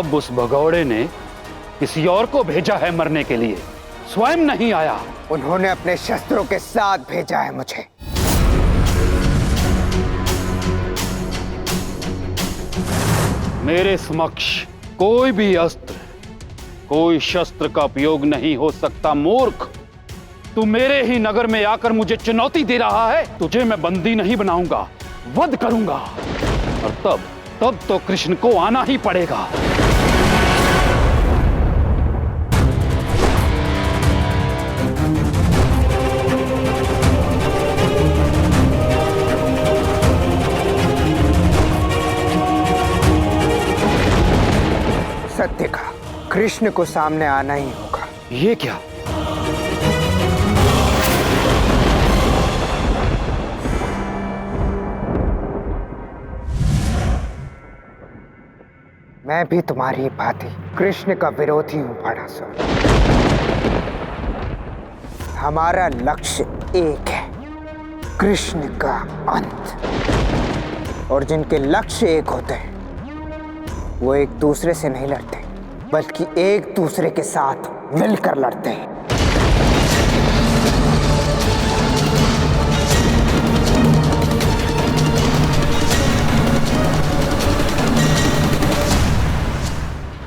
अब उस भगौड़े ने किसी और को भेजा है मरने के लिए, स्वयं नहीं आया। उन्होंने अपने शस्त्रों के साथ भेजा है मुझे। मेरे समक्ष कोई भी अस्त्र, कोई शस्त्र का उपयोग नहीं हो सकता। मूर्ख, तू मेरे ही नगर में आकर मुझे चुनौती दे रहा है। तुझे मैं बंदी नहीं बनाऊंगा, वध करूंगा, और तब तो कृष्ण को आना ही पड़ेगा। सत्य का कृष्ण को सामने आना ही होगा। ये क्या? मैं भी तुम्हारी भांति कृष्ण का विरोधी हूं बाणासुर। हमारा लक्ष्य एक है, कृष्ण का अंत। और जिनके लक्ष्य एक होते हैं वो एक दूसरे से नहीं लड़ते, बल्कि एक दूसरे के साथ मिलकर लड़ते हैं।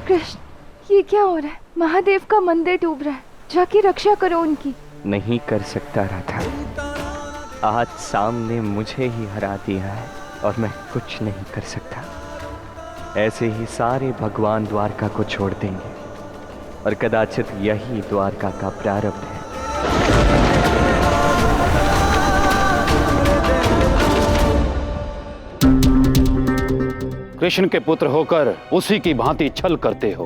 कृष्ण, ये क्या हो रहा है? महादेव का मंदिर डूब रहा है, जाके रक्षा करो उनकी। नहीं कर सकता राधा, आज सामने मुझे ही हरा दिया है और मैं कुछ नहीं कर सकता। ऐसे ही सारे भगवान द्वारका को छोड़ देंगे और कदाचित यही द्वारका का प्रारब्ध है। कृष्ण के पुत्र होकर उसी की भांति छल करते हो।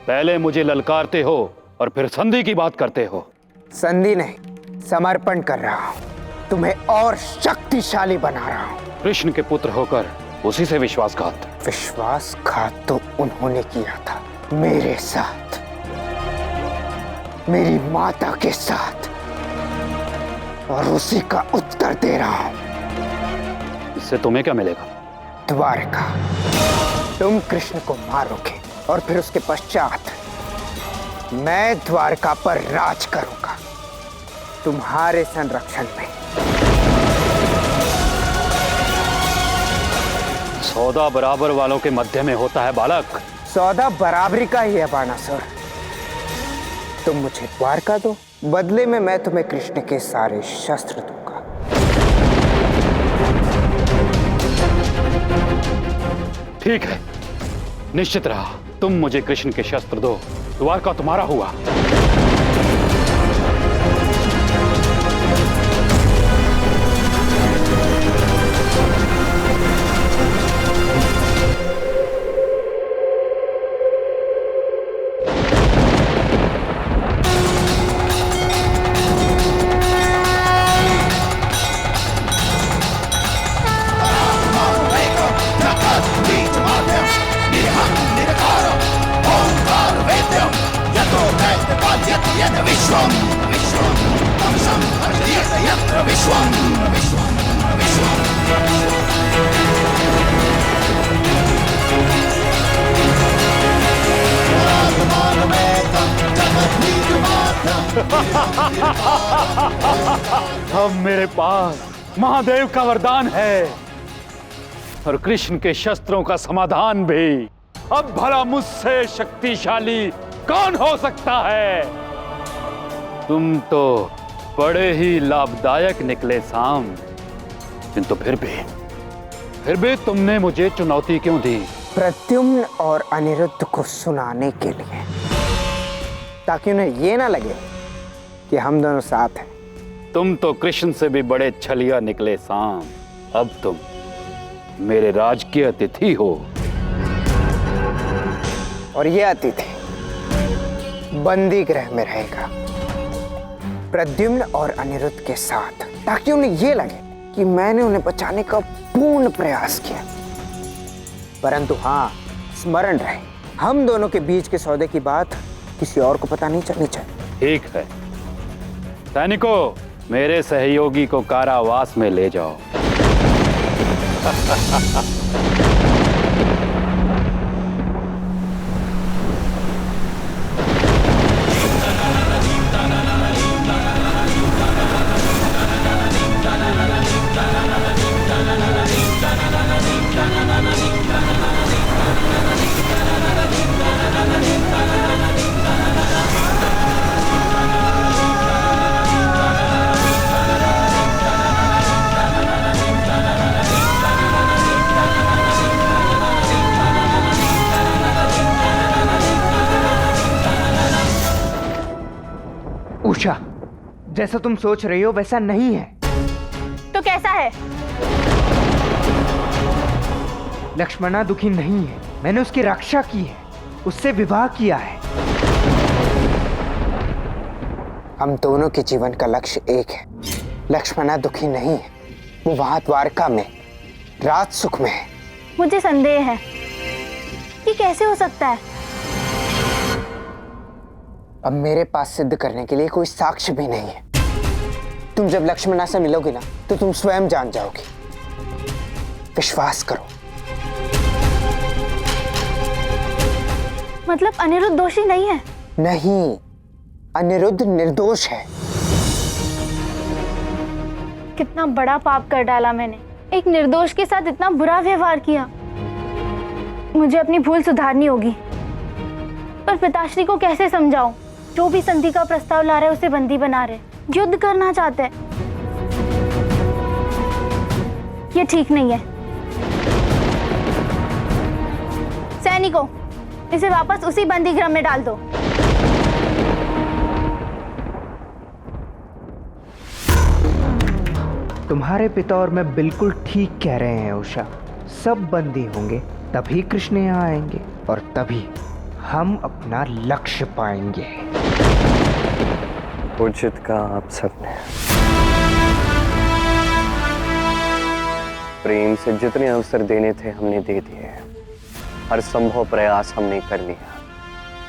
पहले मुझे ललकारते हो और फिर संधि की बात करते हो। संधि नहीं, समर्पण कर रहा हूं। तुम्हें और शक्तिशाली बना रहा हूं। कृष्ण के पुत्र होकर उसी से विश्वासघात। विश्वासघात तो उन्होंने किया था मेरे साथ, मेरी माता के साथ, और उसी का उत्तर दे रहा हूं। इससे तुम्हें क्या मिलेगा? द्वारका। तुम कृष्ण को मारोगे और फिर उसके पश्चात मैं द्वारका पर राज करूंगा, तुम्हारे संरक्षण में। सौदा बराबर वालों के मध्य में होता है बालक। सौदा बराबरी का ही है बाणासुर। तुम मुझे द्वारका दो, बदले में मैं तुम्हें कृष्ण के सारे शस्त्र दूंगा। ठीक है, निश्चित रहा। तुम मुझे कृष्ण के शस्त्र दो, द्वारका तुम्हारा हुआ। अब मेरे पास महादेव का वरदान है और कृष्ण के शस्त्रों का समाधान भी। अब भला मुझसे शक्तिशाली कौन हो सकता है? तुम तो बड़े ही लाभदायक निकले साम, किंतु फिर भी तुमने मुझे चुनौती क्यों दी? प्रद्युम्न और अनिरुद्ध को सुनाने के लिए, ताकि उन्हें ये ना लगे कि हम दोनों साथ हैं। तुम तो कृष्ण से भी बड़े छलिया निकले साम। अब तुम मेरे राज के अतिथि हो, और ये अतिथि बंदी गृह में रहेगा प्रद्युम्न और अनिरुद्ध के साथ, ताकि उन्हें ये लगे कि मैंने उन्हें बचाने का पूर्ण प्रयास किया। परंतु हाँ, स्मरण रहे, हम दोनों के बीच के सौदे की बात किसी और को पता नहीं चलनी चाहिए। ठीक है सैनिकों, मेरे सहयोगी को कारावास में ले जाओ। उषा, जैसा तुम सोच रही हो वैसा नहीं है। तो कैसा है? लक्ष्मणा दुखी नहीं है, मैंने उसकी रक्षा की है, उससे विवाह किया है। हम दोनों के जीवन का लक्ष्य एक है। लक्ष्मणा दुखी नहीं है, वो वहां द्वारका में राज सुख में है। मुझे संदेह है कि कैसे हो सकता है। अब मेरे पास सिद्ध करने के लिए कोई साक्ष्य भी नहीं है। तुम जब लक्ष्मणा से मिलोगी ना तो तुम स्वयं जान जाओगी। विश्वास करो। मतलब अनिरुद्ध दोषी नहीं है? नहीं, अनिरुद्ध निर्दोष है। कितना बड़ा पाप कर डाला मैंने, एक निर्दोष के साथ इतना बुरा व्यवहार किया। मुझे अपनी भूल सुधारनी होगी। पर पिताश्री को कैसे समझाऊं? जो भी संधि का प्रस्ताव ला रहे उसे बंदी बना रहे, युद्ध करना चाहते हैं। ये ठीक नहीं है। सैनिकों, इसे वापस उसी बंदीगृह में डाल दो। तुम्हारे पिता और मैं बिल्कुल ठीक कह रहे हैं उषा। सब बंदी होंगे तभी कृष्ण यहाँ आएंगे और तभी हम अपना लक्ष्य पाएंगे। उचित का आप सबने। प्रेम से जितने अवसर देने थे हमने दे दिए। हर संभव प्रयास हमने कर लिया।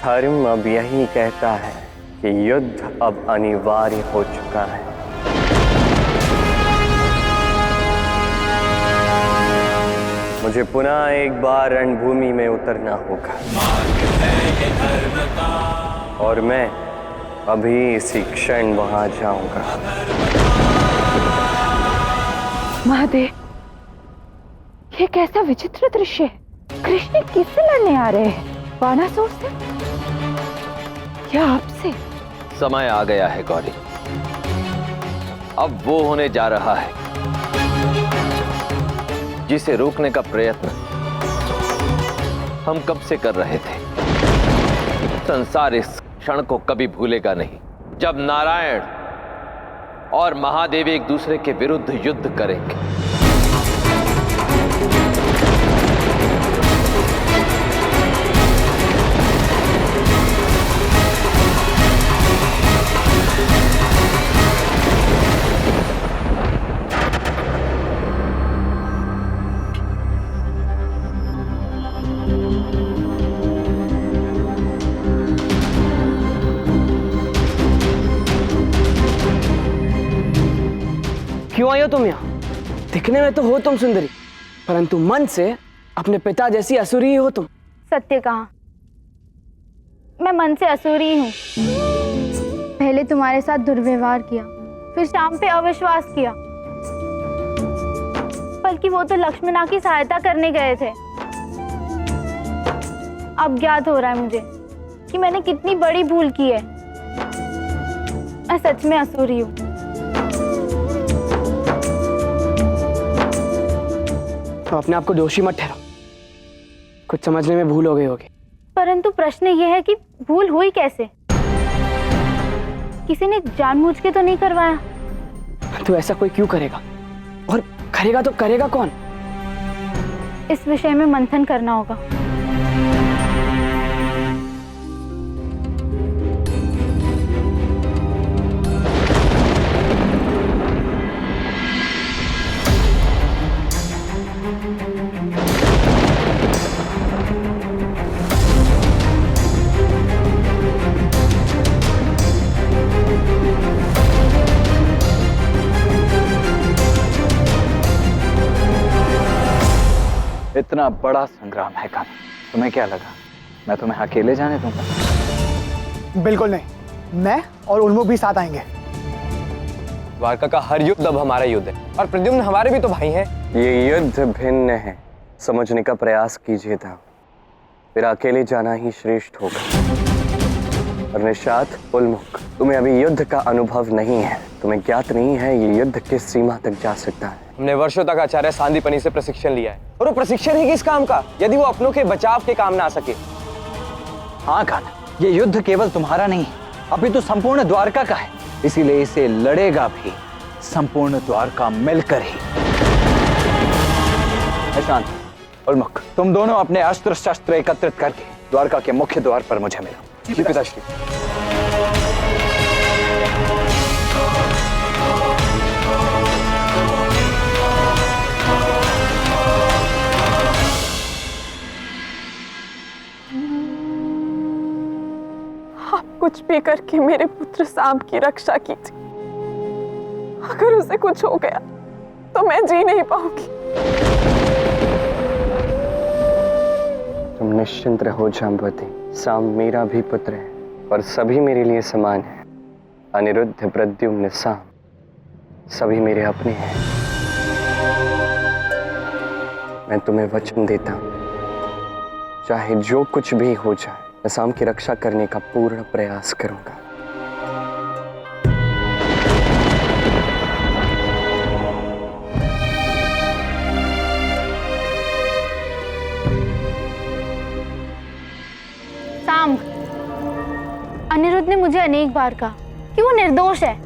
धर्म अब यही कहता है कि युद्ध अब अनिवार्य हो चुका है। मुझे पुनः एक बार रणभूमि में उतरना होगा और मैं अभी इसी क्षण वहां जाऊंगा। महादेव, ये कैसा विचित्र दृश्य है। कृष्ण किससे लड़ने आ रहे हैं? बाणासुर से या आपसे? समय आ गया है गौरी, अब वो होने जा रहा है जिसे रोकने का प्रयत्न हम कब से कर रहे थे। संसार इस क्षण को कभी भूलेगा नहीं जब नारायण और महादेव एक दूसरे के विरुद्ध युद्ध करेंगे। क्यों आई हो तुम यहाँ? दिखने में तो हो तुम सुंदरी, परंतु मन से अपने पिता जैसी असुरी ही हो तुम। सत्य कहा, मैं मन से असुरी हूँ। पहले तुम्हारे साथ दुर्व्यवहार किया, फिर शाम पे अविश्वास किया, बल्कि वो तो लक्ष्मणा की सहायता करने गए थे। अब ज्ञात हो रहा है मुझे कि मैंने कितनी बड़ी भूल की है। मैं सच में असुरी हूँ। तो अपने आप को दोषी मत ठहराओ, कुछ समझने में भूल हो गई होगी। परंतु प्रश्न यह है कि भूल हुई कैसे? किसी ने जानबूझ के तो नहीं करवाया। तो ऐसा कोई क्यों करेगा, और करेगा तो करेगा कौन? इस विषय में मंथन करना होगा। इतना बड़ा संग्राम है कान्हा, तुम्हें क्या लगा मैं तुम्हें अकेले जाने दूंगा? बिल्कुल नहीं, मैं और उल्मुख भी साथ आएंगे। द्वारका का हर युद्ध अब हमारा युद्ध है और प्रद्युम्न हमारे भी तो भाई हैं। ये युद्ध भिन्न है, समझने का प्रयास कीजिए था। फिर अकेले जाना ही श्रेष्ठ होगा। और निषाद, उल्मुख, तुम्हें अभी युद्ध का अनुभव नहीं है, तुम्हें ज्ञात नहीं है ये युद्ध किस सीमा तक जा सकता है। हमने वर्षों तक आचार्य सांदीपनि से प्रशिक्षण लिया है, और वो प्रशिक्षण ही किस काम का यदि वो अपनों के बचाव के काम ना आ सके। हाँ कान्हा, ये युद्ध केवल तुम्हारा नहीं, अभी तो संपूर्ण द्वारका का है, इसीलिए इसे लड़ेगा भी संपूर्ण द्वारका मिलकर ही। शांत, उल्मुख, तुम दोनों अपने अस्त्र शस्त्र एकत्रित करके द्वारका के मुख्य द्वार पर मुझे मिलो। जी पिताश्री। आप कुछ भी करके मेरे पुत्र साम की रक्षा कीजिए। अगर उसे कुछ हो गया तो मैं जी नहीं पाऊंगी। तुम निश्चिंत रहो जाम्बवती, साम मेरा भी पुत्र है और सभी मेरे लिए समान है। अनिरुद्ध, प्रद्युम्न, साम सभी मेरे अपने हैं। मैं तुम्हें वचन देता हूं, चाहे जो कुछ भी हो जाए, मैं साम की रक्षा करने का पूर्ण प्रयास करूंगा। साम, अनिरुद्ध ने मुझे अनेक बार कहा कि वो निर्दोष है।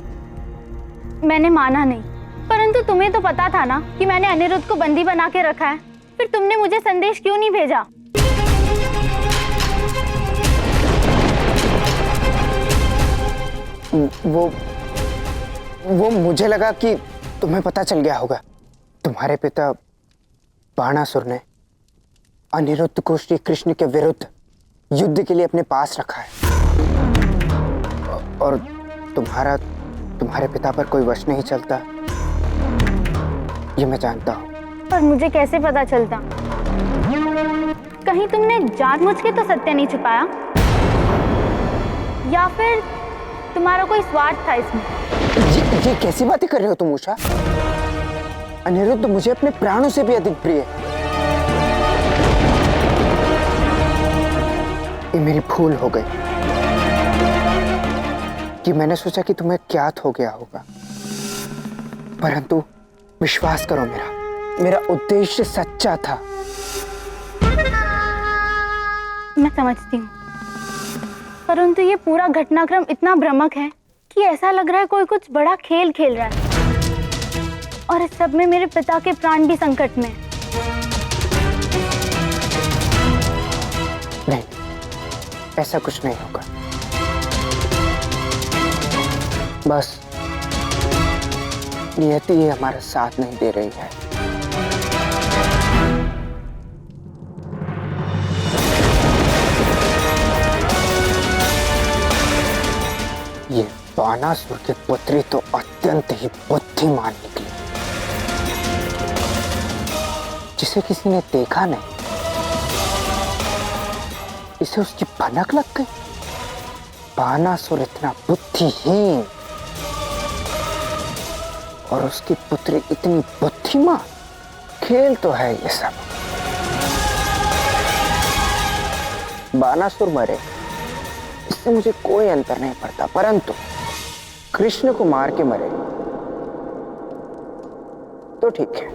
मैंने माना नहीं, परंतु तुम्हें तो पता था ना कि मैंने अनिरुद्ध को बंदी बना के रखा है। फिर तुमने मुझे संदेश क्यों नहीं भेजा? वो मुझे लगा कि तुम्हें पता चल गया होगा। तुम्हारे पिता बाणासुर ने अनिरुद्ध को श्री कृष्ण के विरुद्ध युद्ध के लिए अपने पास रखा है और तुम्हारे पिता पर कोई वश नहीं चलता, ये मैं जानता हूँ। पर मुझे कैसे पता चलता? कहीं तुमने जानबूझ के तो सत्य नहीं छुपाया, या फिर तुम्हारा कोई स्वार्थ था इसमें? ये कैसी बातें कर रहे हो तुम उषा? अनिरुद्ध मुझे अपने प्राणों से भी अधिक प्रिय है। ये मेरी भूल हो गई कि मैंने सोचा कि तुम्हें ज्ञात हो गया होगा, परंतु विश्वास करो, मेरा उद्देश्य सच्चा था। मैं समझती हूँ, परंतु ये पूरा घटनाक्रम इतना भ्रामक है कि ऐसा लग रहा है कोई कुछ बड़ा खेल खेल रहा है, और इस सब में मेरे पिता के प्राण भी संकट में। नहीं, ऐसा कुछ नहीं होगा। बस नियति ही हमारा साथ नहीं दे रही है। ये बाणासुर की पुत्री तो अत्यंत ही बुद्धिमान निकली, जिसे किसी ने देखा नहीं, इसे उसकी भनक लग गई। बाणासुर इतना बुद्धिहीन और उसकी पुत्री इतनी बुद्धिमान, खेल तो है ये सब। बाणासुर मरे, इससे मुझे कोई अंतर नहीं पड़ता, परंतु कृष्ण को मार के मरे तो ठीक है।